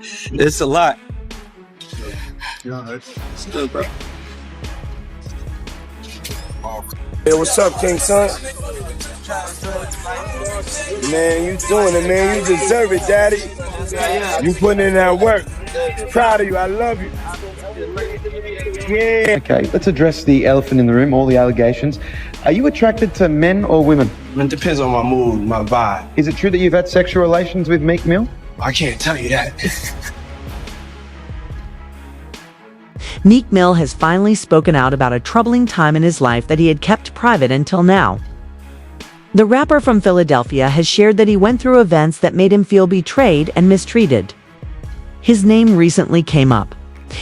It's a lot. Yeah, it's good, bro. Hey, what's up, King Son? Man, you doing it, man. You deserve it, Daddy. You putting in that work. Proud of you. I love you. Yeah. Okay, let's address the elephant in the room, all the allegations. Are you attracted to men or women? It depends on my mood, my vibe. Is it true that you've had sexual relations with Meek Mill? I can't tell you that. Meek Mill has finally spoken out about a troubling time in his life that he had kept private until now. The rapper from Philadelphia has shared that he went through events that made him feel betrayed and mistreated. His name recently came up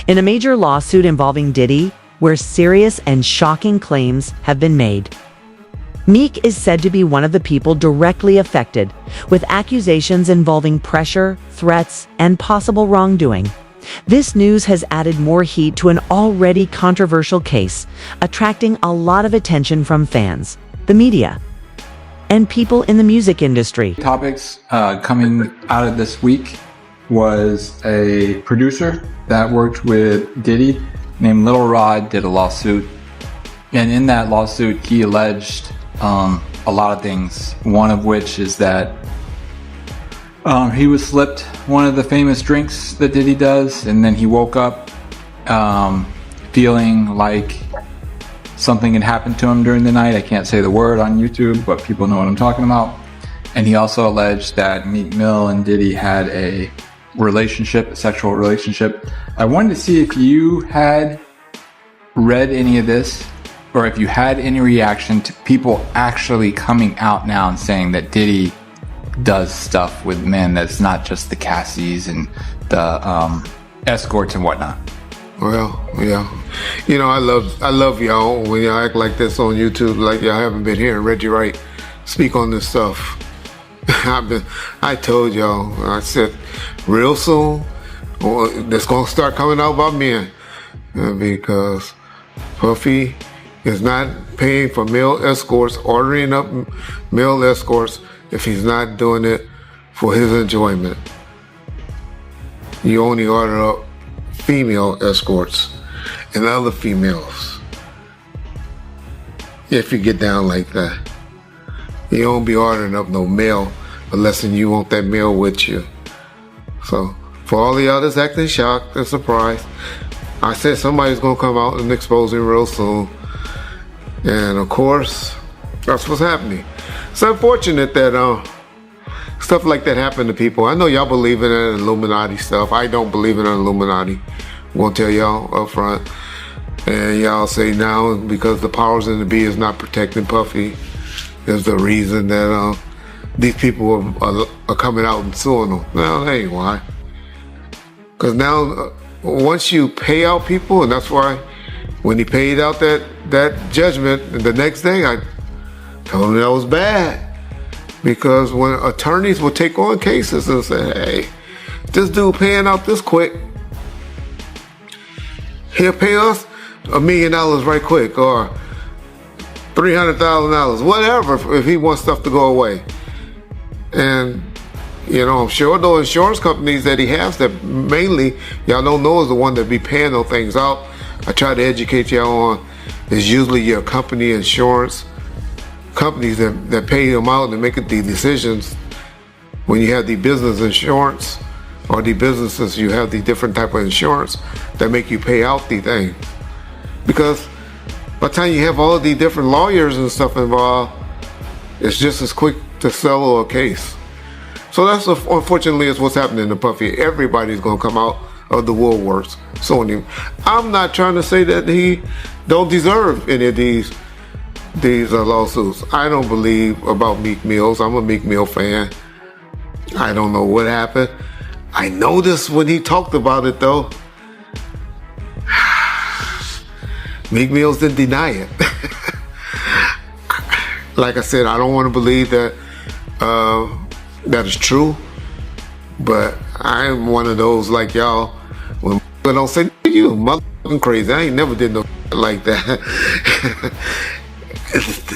in a major lawsuit involving Diddy, where serious and shocking claims have been made. Meek is said to be one of the people directly affected, with accusations involving pressure, threats, and possible wrongdoing. This news has added more heat to an already controversial case, attracting a lot of attention from fans, the media, and people in the music industry. Topics coming out of this week was a producer that worked with Diddy named Lil Rod did a lawsuit, and in that lawsuit he alleged a lot of things, one of which is that he was slipped one of the famous drinks that Diddy does, and then he woke up feeling like something had happened to him during the night. I can't say the word on YouTube, but people know what I'm talking about. And he also alleged that Meek Mill and Diddy had a relationship, a sexual relationship. I wanted to see if you had read any of this, or if you had any reaction to people actually coming out now and saying that Diddy does stuff with men that's not just the Cassies and the escorts and whatnot. Well, yeah. You know, I love y'all when y'all act like this on YouTube, like y'all haven't been hearing Reggie Wright speak on this stuff. I told y'all, I said, real soon, that's gonna start coming out about men, because Puffy is not paying for male escorts, ordering up male escorts if he's not doing it for his enjoyment. You only order up female escorts and other females if you get down like that. You don't be ordering up no male unless you want that male with you. So for all the others acting shocked and surprised, I said somebody's gonna come out and expose him real soon. And of course, that's what's happening. It's unfortunate that stuff like that happened to people. I know y'all believe in that Illuminati stuff. I don't believe in Illuminati. I'm gonna tell y'all up front. And y'all say now because the powers in the be is not protecting Puffy is the reason that these people are coming out and suing them. No, that ain't why. Because now once you pay out people, and that's why when he paid out that judgment the next day, I told him that was bad. Because when attorneys would take on cases and say, hey, this dude paying out this quick, he'll pay us $1 million right quick, or $300,000, whatever, if he wants stuff to go away. And, you know, I'm sure those insurance companies that he has that mainly y'all don't know is the one that be paying those things out. I try to educate y'all on is usually your company insurance companies that pay them out and make the decisions. When you have the business insurance or the businesses, you have the different type of insurance that make you pay out the thing. Because by the time you have all of the different lawyers and stuff involved, it's just as quick to settle a case. So that's unfortunately is what's happening to Puffy. Everybody's gonna come out of the woodworks suing him. I'm not trying to say that he don't deserve any of these lawsuits. I don't believe about Meek Mills. I'm a Meek Mill fan. I don't know what happened. I noticed when he talked about it though, Meek Mills didn't deny it. Like I said, I don't want to believe that that is true, but I'm one of those like y'all. When don't say you motherfucking crazy, I ain't never did no like that.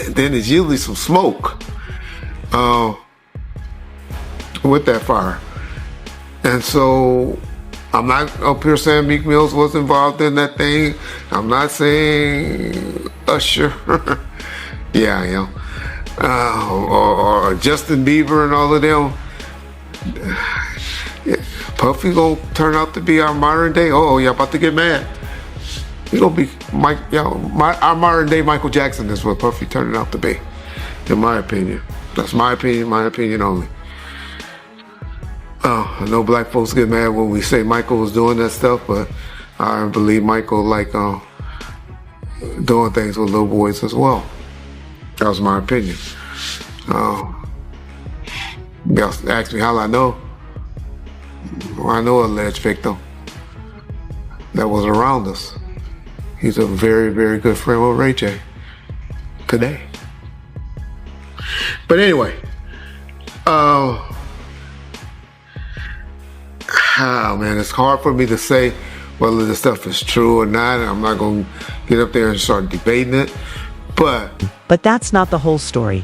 Then it's usually some smoke with that fire. And so I'm not up here saying Meek Mills was involved in that thing. I'm not saying Usher. Yeah, I am. Or Justin Bieber and all of them. Yeah, Puffy gonna turn out to be our modern day. Oh, y'all about to get mad. He gonna be our modern day Michael Jackson is what Puffy turning out to be, in my opinion. That's my opinion only. I know black folks get mad when we say Michael was doing that stuff, but I believe Michael like doing things with little boys as well. That was my opinion. Y'all ask me how I know. I know an alleged victim that was around us. He's a very, very good friend with Ray J today. But anyway, man, it's hard for me to say whether this stuff is true or not. I'm not going to get up there and start debating it. But that's not the whole story.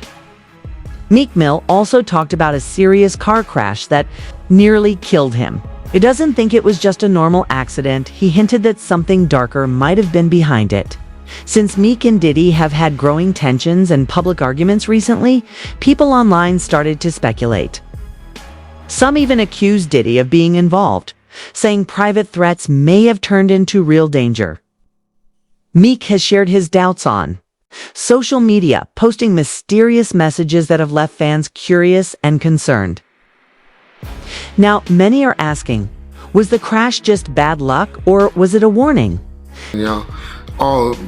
Meek Mill also talked about a serious car crash that nearly killed him. He doesn't think it was just a normal accident. He hinted that something darker might have been behind it. Since Meek and Diddy have had growing tensions and public arguments recently, people online started to speculate. Some even accused Diddy of being involved, saying private threats may have turned into real danger. Meek has shared his doubts on social media, posting mysterious messages that have left fans curious and concerned. Now, many are asking, was the crash just bad luck or was it a warning?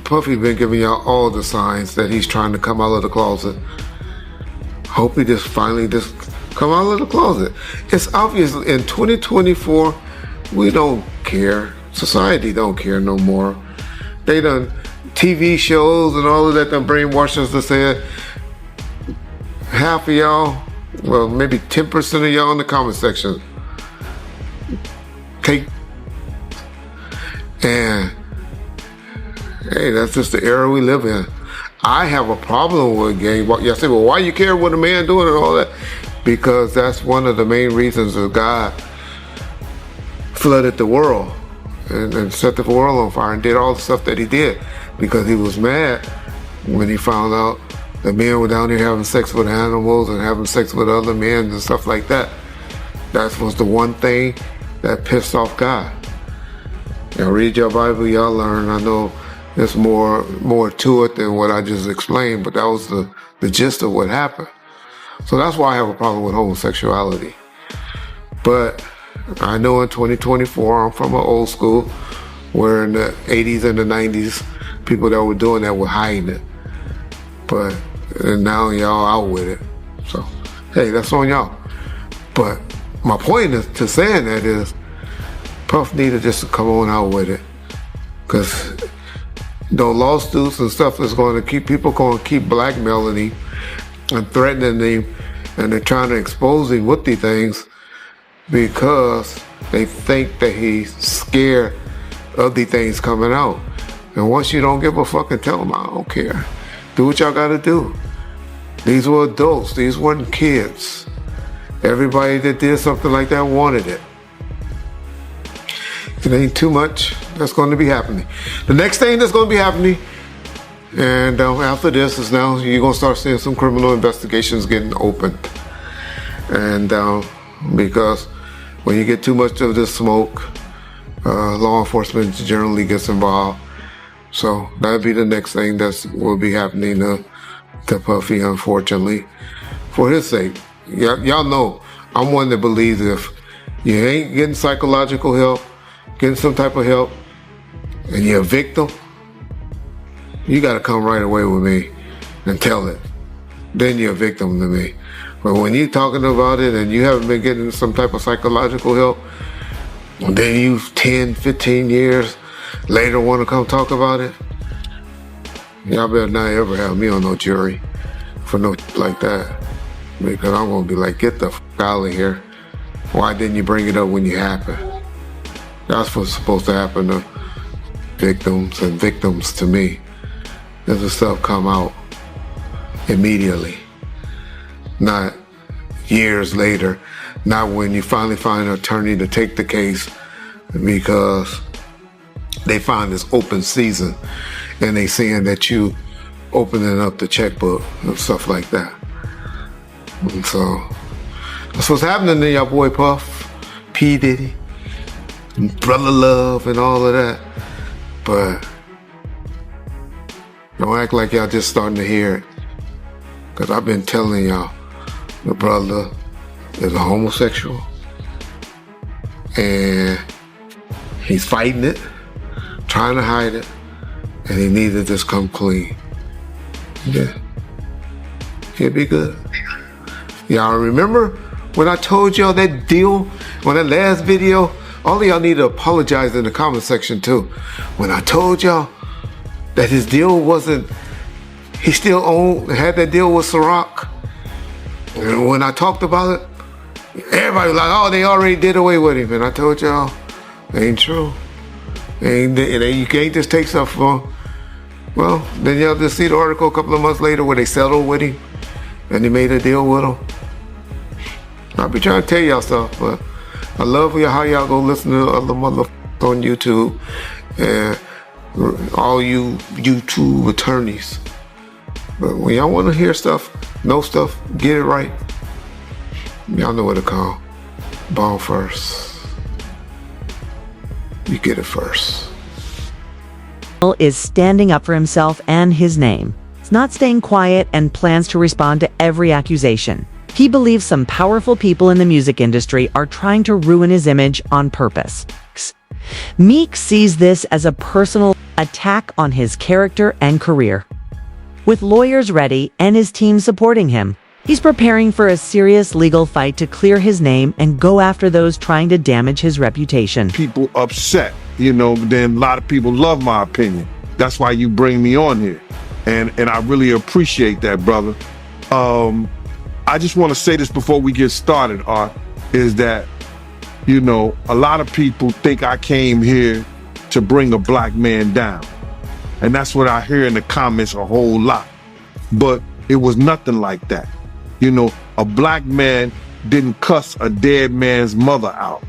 Puffy been giving y'all all the signs that he's trying to come out of the closet. Hope he finally come out of the closet. It's obvious in 2024, we don't care. Society don't care no more. They done TV shows and all of that done brainwashed us to say half of y'all, well, maybe 10% of y'all in the comment section and hey, that's just the era we live in. I have a problem with gang. Y'all say, well, why you care what a man doing and all that? Because that's one of the main reasons that God flooded the world and set the world on fire and did all the stuff that he did, because he was mad when he found out that men were down here having sex with animals and having sex with other men and stuff like that. That was the one thing that pissed off God. Y'all read your Bible, y'all learn. I know there's more to it than what I just explained, but that was the gist of what happened. So that's why I have a problem with homosexuality. But I know in 2024, I'm from an old school where in the 80s and the 90s, people that were doing that were hiding it. But and now y'all out with it. So, hey, that's on y'all. But my point to saying that is, Puff needed just to come on out with it. Because those lawsuits and stuff is going to keep blackmailing him and threatening him, and they're trying to expose him with these things because they think that he's scared of these things coming out. And once you don't give a fuck and tell them, I don't care. Do what y'all gotta do. These were adults, these weren't kids. Everybody that did something like that wanted it. It ain't too much that's going to be happening. The next thing that's going to be happening, and after this, is now you're going to start seeing some criminal investigations getting opened. And because when you get too much of this smoke, law enforcement generally gets involved. So that'll be the next thing that will be happening to Puffy, unfortunately, for his sake. Y'all know I'm one that believes if you ain't getting psychological help, getting some type of help, and you're a victim, you got to come right away with me and tell it. Then you're a victim to me. But when you're talking about it and you haven't been getting some type of psychological help, and then you 10, 15 years later want to come talk about it, y'all better not ever have me on no jury for no like that. Because I'm going to be like, get the f*** out of here. Why didn't you bring it up when you happened? That's what's supposed to happen to victims and victims to me. Does the stuff come out immediately, not years later, not when you finally find an attorney to take the case because they find this open season and they seeing that you opening up the checkbook and stuff like that. And so that's what's happening to your boy Puff, P. Diddy, Brother Love, and all of that. But don't act like y'all just starting to hear it, because I've been telling y'all the brother is a homosexual and he's fighting it, trying to hide it, and he needs to just come clean. Yeah, he'll be good. Y'all remember when I told y'all that deal on that last video? All of y'all need to apologize in the comment section too. When I told y'all that his deal wasn't, he still had that deal with Ciroc. And when I talked about it, everybody was like, oh, they already did away with him. And I told y'all, ain't true. You can't just take stuff from him. Well, then y'all just see the article a couple of months later where they settled with him and they made a deal with him. I'll be trying to tell y'all stuff, but I love how y'all go listen to other motherfuckers on YouTube and all you YouTube attorneys. But when y'all want to hear stuff, know stuff, get it right, y'all know what to call. Ball first. You get it first. Is standing up for himself and his name. He's not staying quiet and plans to respond to every accusation. He believes some powerful people in the music industry are trying to ruin his image on purpose. Meek sees this as a personal attack on his character and career. With lawyers ready and his team supporting him, he's preparing for a serious legal fight to clear his name and go after those trying to damage his reputation. People upset, but then a lot of people love my opinion. That's why you bring me on here. And I really appreciate that, brother. I just want to say this before we get started, Art, is that, a lot of people think I came here to bring a black man down. And that's what I hear in the comments a whole lot. But it was nothing like that. A black man didn't cuss a dead man's mother out.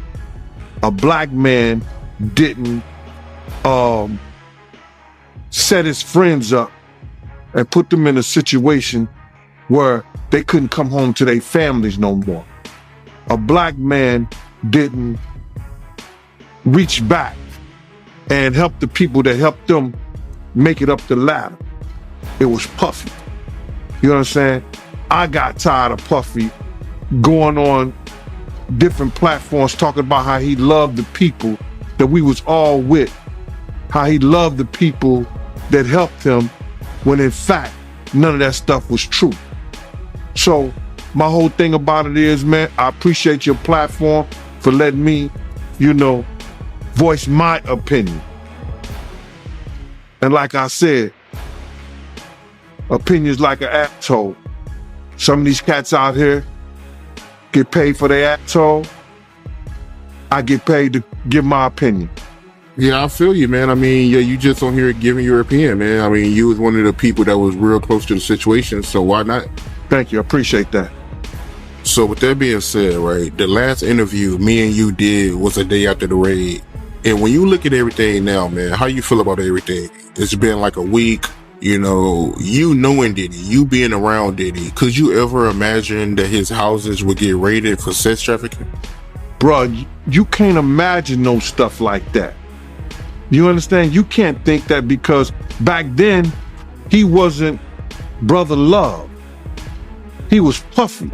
A black man didn't set his friends up and put them in a situation where they couldn't come home to their families no more. A black man didn't reach back and help the people that helped them make it up the ladder. It was Puffy. You know what I'm saying? I got tired of Puffy going on different platforms talking about how he loved the people that we was all with, how he loved the people that helped him, when in fact, none of that stuff was true. So my whole thing about it is, man, I appreciate your platform for letting me, voice my opinion. And like I said, opinions like an asshole. Some of these cats out here get paid for their asshole. I get paid to give my opinion. Yeah, I feel you, man. I mean, yeah, you just on here giving your opinion, man. I mean, you was one of the people that was real close to the situation, so why not? Thank you, I appreciate that. So with that being said, right, the last interview me and you did was a day after the raid. And when you look at everything now, man, how you feel about everything? It's been like a week, you knowing Diddy, you being around Diddy. Could you ever imagine that his houses would get raided for sex trafficking? Bruh, you can't imagine no stuff like that. You understand? You can't think that, because back then, he wasn't Brother Love. He was Puffy.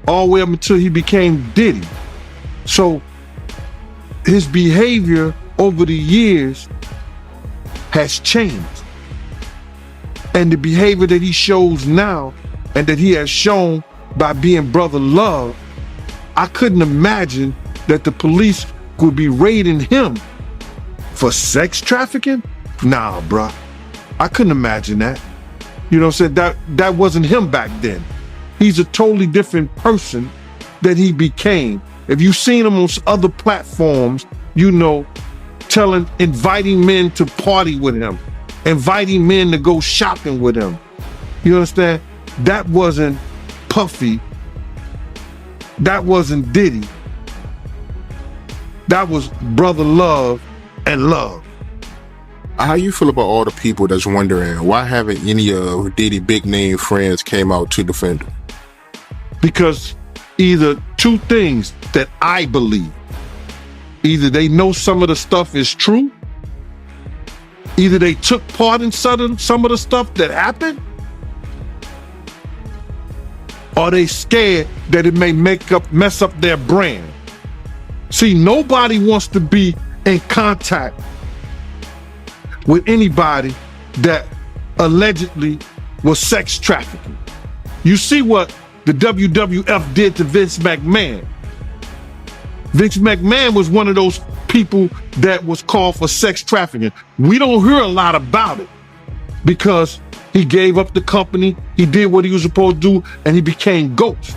All the way up until he became Diddy. So his behavior over the years has changed. And the behavior that he shows now, and that he has shown by being Brother Love, I couldn't imagine that the police would be raiding him for sex trafficking? Nah, bruh. I couldn't imagine that. You know what I'm saying? That wasn't him back then. He's a totally different person that he became. If you've seen him on other platforms, inviting men to party with him, inviting men to go shopping with him. You understand? That wasn't Puffy. That wasn't Diddy. That was brother love and love. How you feel about all the people that's wondering why haven't any of Diddy big name friends came out to defend him? Because either two things that I believe. Either they know some of the stuff is true, either they took part in some of the stuff that happened, or they scared that it may mess up their brand. See, nobody wants to be in contact with anybody that allegedly was sex trafficking. You see what the WWF did to Vince McMahon. Vince McMahon was one of those people that was called for sex trafficking. We don't hear a lot about it because he gave up the company, he did what he was supposed to do, and he became GOAT.